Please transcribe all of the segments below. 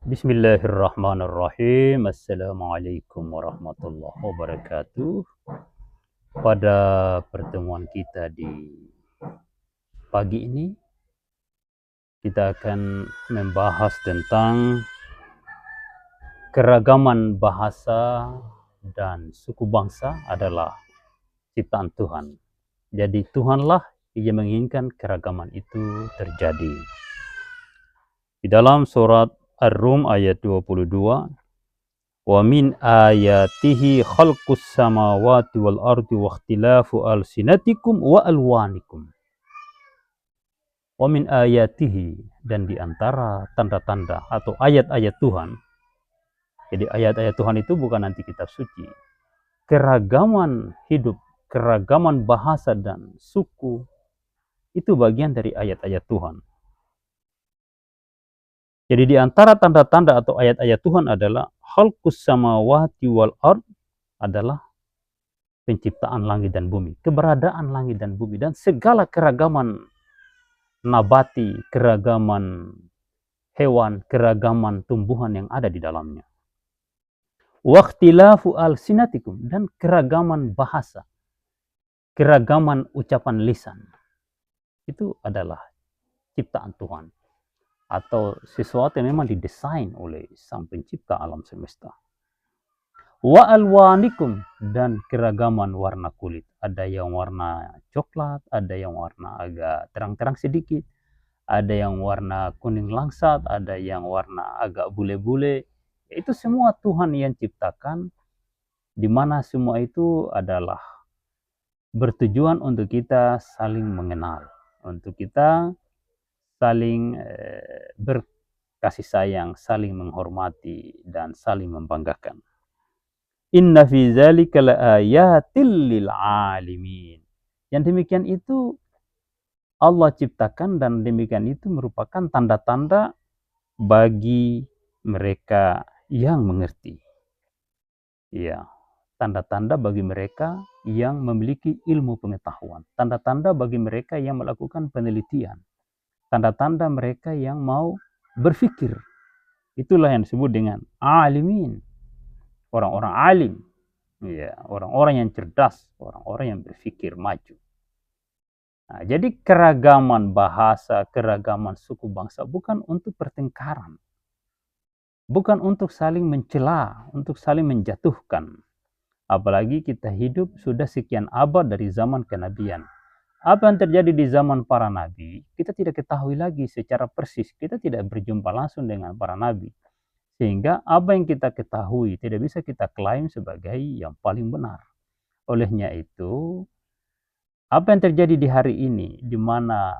Bismillahirrahmanirrahim. Assalamualaikum warahmatullahi wabarakatuh. Pada pertemuan kita di pagi ini, kita akan membahas tentang keragaman bahasa dan suku bangsa adalah ciptaan Tuhan. Jadi Tuhanlah yang menginginkan keragaman itu terjadi. Di dalam surat Ar-Rum ayat 22, wa min ayatihi khalqus samawati wal ardi wa ikhtilafu alsinatikum wa alwanikum. Wa min ayatihi, dan di antara tanda-tanda atau ayat-ayat Tuhan. Jadi ayat-ayat Tuhan itu bukan nanti kitab suci. Keragaman hidup, keragaman bahasa dan suku itu bagian dari ayat-ayat Tuhan. Jadi di antara tanda-tanda atau ayat-ayat Tuhan adalah khalqus samawati wal ard, adalah penciptaan langit dan bumi, keberadaan langit dan bumi, dan segala keragaman nabati, keragaman hewan, keragaman tumbuhan yang ada di dalamnya. Waqtilafu alsinatikum, dan keragaman bahasa, keragaman ucapan lisan. Itu adalah ciptaan Tuhan, atau sesuatu yang memang didesain oleh Sang Pencipta alam semesta. Wa alwanikum, dan keragaman warna kulit. Ada yang warna coklat, ada yang warna agak terang-terang sedikit, ada yang warna kuning langsat, ada yang warna agak bule-bule. Itu semua Tuhan yang ciptakan, di mana semua itu adalah bertujuan untuk kita saling mengenal, untuk kita saling berkasih sayang, saling menghormati, dan saling membanggakan. Inna fi dzalika laayatil lil alimin. Yang demikian itu Allah ciptakan, dan demikian itu merupakan tanda-tanda bagi mereka yang mengerti. Ya, tanda-tanda bagi mereka yang memiliki ilmu pengetahuan, tanda-tanda bagi mereka yang melakukan penelitian, tanda-tanda mereka yang mau berpikir. Itulah yang disebut dengan alimin. Orang-orang alim, ya, orang-orang yang cerdas, orang-orang yang berpikir maju. Nah, jadi keragaman bahasa, keragaman suku bangsa bukan untuk pertengkaran, bukan untuk saling mencela, untuk saling menjatuhkan. Apalagi kita hidup sudah sekian abad dari zaman kenabian. Apa yang terjadi di zaman para nabi, kita tidak ketahui lagi secara persis. Kita tidak berjumpa langsung dengan para nabi. Sehingga apa yang kita ketahui tidak bisa kita klaim sebagai yang paling benar. Olehnya itu, apa yang terjadi di hari ini, di mana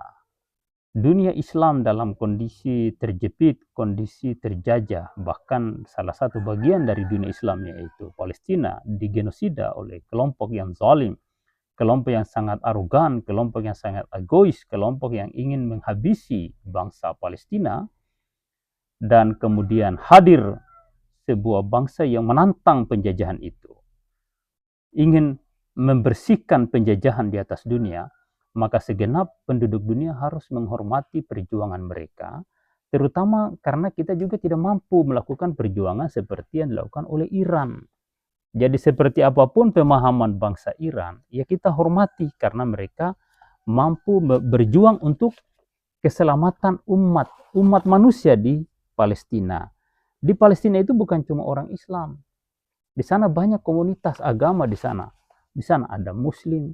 dunia Islam dalam kondisi terjepit, kondisi terjajah, bahkan salah satu bagian dari dunia Islam yaitu Palestina digenosida oleh kelompok yang zalim, kelompok yang sangat arogan, kelompok yang sangat egois, kelompok yang ingin menghabisi bangsa Palestina, dan kemudian hadir sebuah bangsa yang menantang penjajahan itu, ingin membersihkan penjajahan di atas dunia, maka segenap penduduk dunia harus menghormati perjuangan mereka, terutama karena kita juga tidak mampu melakukan perjuangan seperti yang dilakukan oleh Iran. Jadi seperti apapun pemahaman bangsa Iran, ya kita hormati karena mereka mampu berjuang untuk keselamatan umat manusia di Palestina. Di Palestina itu bukan cuma orang Islam. Di sana banyak komunitas agama di sana. Di sana ada Muslim,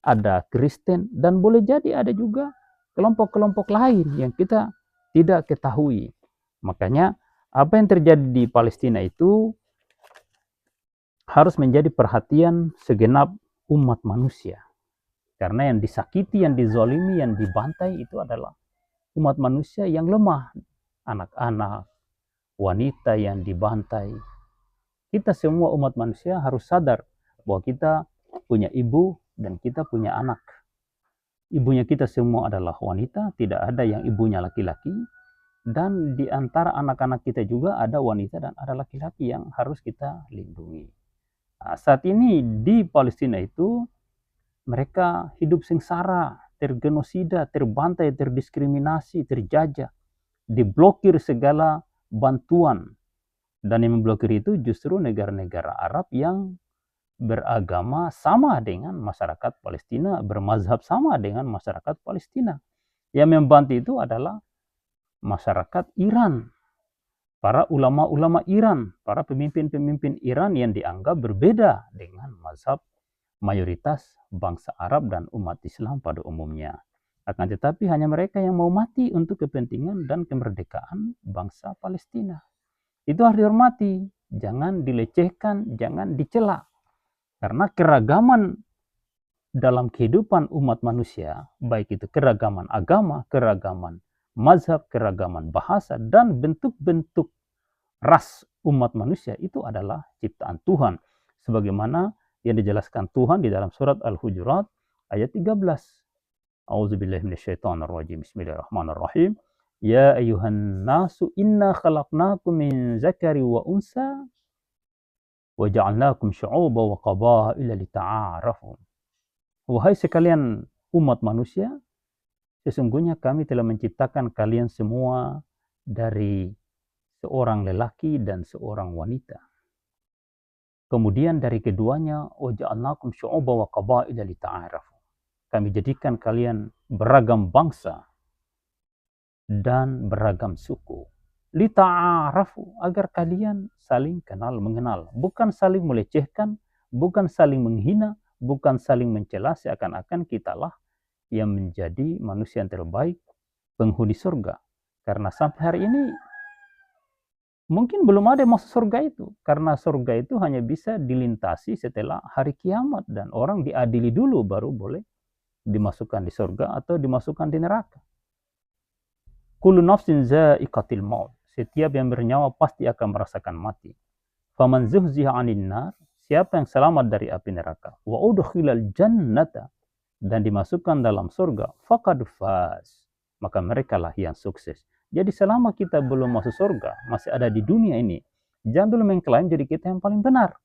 ada Kristen, dan boleh jadi ada juga kelompok-kelompok lain yang kita tidak ketahui. Makanya apa yang terjadi di Palestina itu harus menjadi perhatian segenap umat manusia. Karena yang disakiti, yang dizolimi, yang dibantai itu adalah umat manusia yang lemah. Anak-anak, wanita yang dibantai. Kita semua umat manusia harus sadar bahwa kita punya ibu dan kita punya anak. Ibunya kita semua adalah wanita, tidak ada yang ibunya laki-laki. Dan di antara anak-anak kita juga ada wanita dan ada laki-laki yang harus kita lindungi. Nah, saat ini di Palestina itu mereka hidup sengsara, tergenosida, terbantai, terdiskriminasi, terjajah, diblokir segala bantuan. Dan yang memblokir itu justru negara-negara Arab yang beragama sama dengan masyarakat Palestina, bermazhab sama dengan masyarakat Palestina. Yang membantu itu adalah masyarakat Iran, para ulama-ulama Iran, para pemimpin-pemimpin Iran yang dianggap berbeda dengan mazhab mayoritas bangsa Arab dan umat Islam pada umumnya. Akan tetapi hanya mereka yang mau mati untuk kepentingan dan kemerdekaan bangsa Palestina. Itu harus dihormati, jangan dilecehkan, jangan dicela. Karena keragaman dalam kehidupan umat manusia, baik itu keragaman agama, keragaman mazhab, keragaman bahasa, dan bentuk-bentuk ras umat manusia itu adalah ciptaan Tuhan. Sebagaimana yang dijelaskan Tuhan di dalam surat Al-Hujurat ayat 13. A'udzubillahi minasyaitonirrajim. Bismillahirrahmanirrahim. Ya ayuhan nasu inna khalaqnakum min zakari wa unsa wa ja'alnakum syu'uba wa qabaila lita'arafu. Wahai sekalian umat manusia, sesungguhnya kami telah menciptakan kalian semua dari seorang lelaki dan seorang wanita. Kemudian dari keduanya, waja'alnakum syu'uba wa qabaila lita'arafu. Kami jadikan kalian beragam bangsa dan beragam suku. Lita'arafu, agar kalian saling kenal mengenal. Bukan saling melecehkan, bukan saling menghina, bukan saling mencela, seakan-akan kitalah yang menjadi manusia yang terbaik, penghuni surga. Karena sampai hari ini mungkin belum ada yang masuk surga itu. Karena surga itu hanya bisa dilintasi setelah hari kiamat. Dan orang diadili dulu baru boleh dimasukkan di surga atau dimasukkan di neraka. Kullu nafsin za'iqatil maut. Setiap yang bernyawa pasti akan merasakan mati. Faman zuhziha 'anil nar, siapa yang selamat dari api neraka, wa udkhilal jannata, dan dimasukkan dalam surga, faqad faz, maka merekalah yang sukses. Jadi selama kita belum masuk surga, masih ada di dunia ini, jangan dulu mengklaim jadi kita yang paling benar.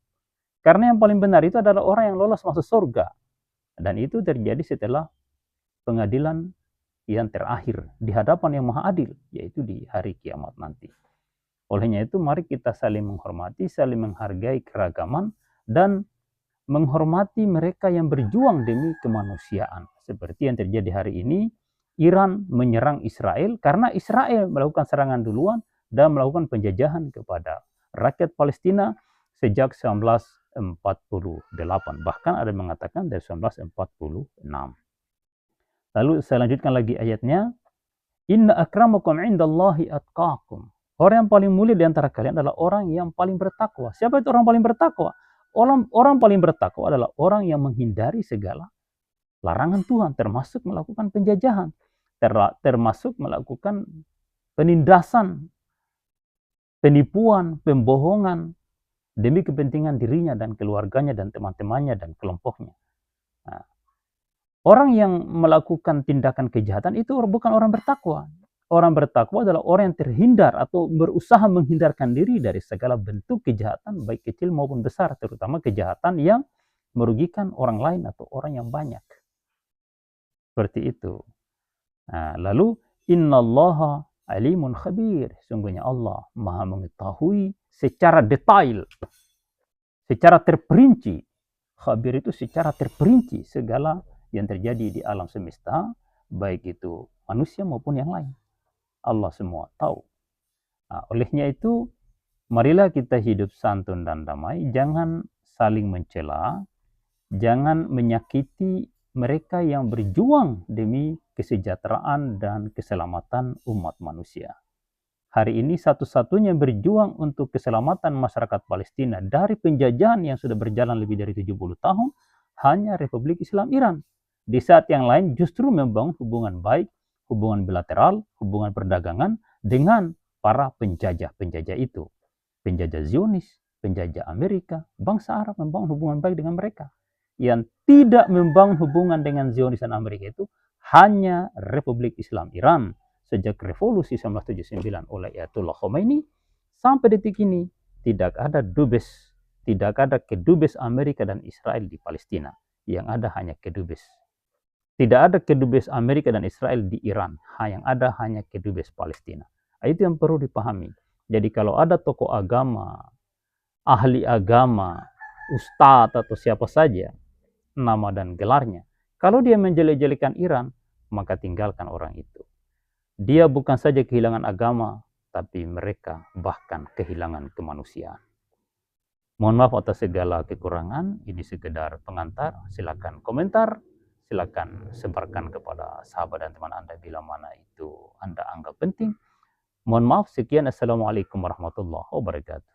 Karena yang paling benar itu adalah orang yang lolos masuk surga. Dan itu terjadi setelah pengadilan yang terakhir di hadapan yang maha adil, yaitu di hari kiamat nanti. Olehnya itu mari kita saling menghormati, saling menghargai keragaman, dan menghormati mereka yang berjuang demi kemanusiaan. Seperti yang terjadi hari ini, Iran menyerang Israel karena Israel melakukan serangan duluan dan melakukan penjajahan kepada rakyat Palestina sejak 1948. Bahkan ada yang mengatakan dari 1946. Lalu saya lanjutkan lagi ayatnya. Inna akramakum indallahi atqakum. Orang yang paling mulia di antara kalian adalah orang yang paling bertakwa. Siapa itu orang paling bertakwa? Orang paling bertakwa adalah orang yang menghindari segala larangan Tuhan, termasuk melakukan penjajahan, termasuk melakukan penindasan, penipuan, pembohongan demi kepentingan dirinya dan keluarganya dan teman-temannya dan kelompoknya. Nah, orang yang melakukan tindakan kejahatan itu bukan orang bertakwa. Orang bertakwa adalah orang yang terhindar atau berusaha menghindarkan diri dari segala bentuk kejahatan, baik kecil maupun besar, terutama kejahatan yang merugikan orang lain atau orang yang banyak. Seperti itu. Nah, lalu, innallaha alimun khabir. Sungguhnya Allah maha mengetahui secara detail, secara terperinci. Khabir itu secara terperinci segala yang terjadi di alam semesta, baik itu manusia maupun yang lain. Allah semua tahu. Nah, olehnya itu, marilah kita hidup santun dan damai, jangan saling mencela, jangan menyakiti mereka yang berjuang demi kesejahteraan dan keselamatan umat manusia. Hari ini satu-satunya berjuang untuk keselamatan masyarakat Palestina dari penjajahan yang sudah berjalan lebih dari 70 tahun, hanya Republik Islam Iran. Di saat yang lain justru membangun hubungan baik, hubungan bilateral, hubungan perdagangan dengan para penjajah-penjajah itu. Penjajah Zionis, penjajah Amerika, bangsa Arab membangun hubungan baik dengan mereka. Yang tidak membangun hubungan dengan Zionis dan Amerika itu hanya Republik Islam Iran. Sejak revolusi 1979 oleh Ayatollah Khomeini sampai detik ini tidak ada dubes, tidak ada kedubes Amerika dan Israel di Palestina. Yang ada hanya kedubes. Tidak ada kedubes Amerika dan Israel di Iran. Yang ada hanya kedubes Palestina. Itu yang perlu dipahami. Jadi kalau ada tokoh agama, ahli agama, ustadz atau siapa saja, nama dan gelarnya, kalau dia menjelek-jelekan Iran, maka tinggalkan orang itu. Dia bukan saja kehilangan agama, tapi mereka bahkan kehilangan kemanusiaan. Mohon maaf atas segala kekurangan, ini sekedar pengantar, silakan komentar, silakan sebarkan kepada sahabat dan teman Anda bila mana itu Anda anggap penting. Mohon maaf, sekian. Assalamualaikum warahmatullahi wabarakatuh.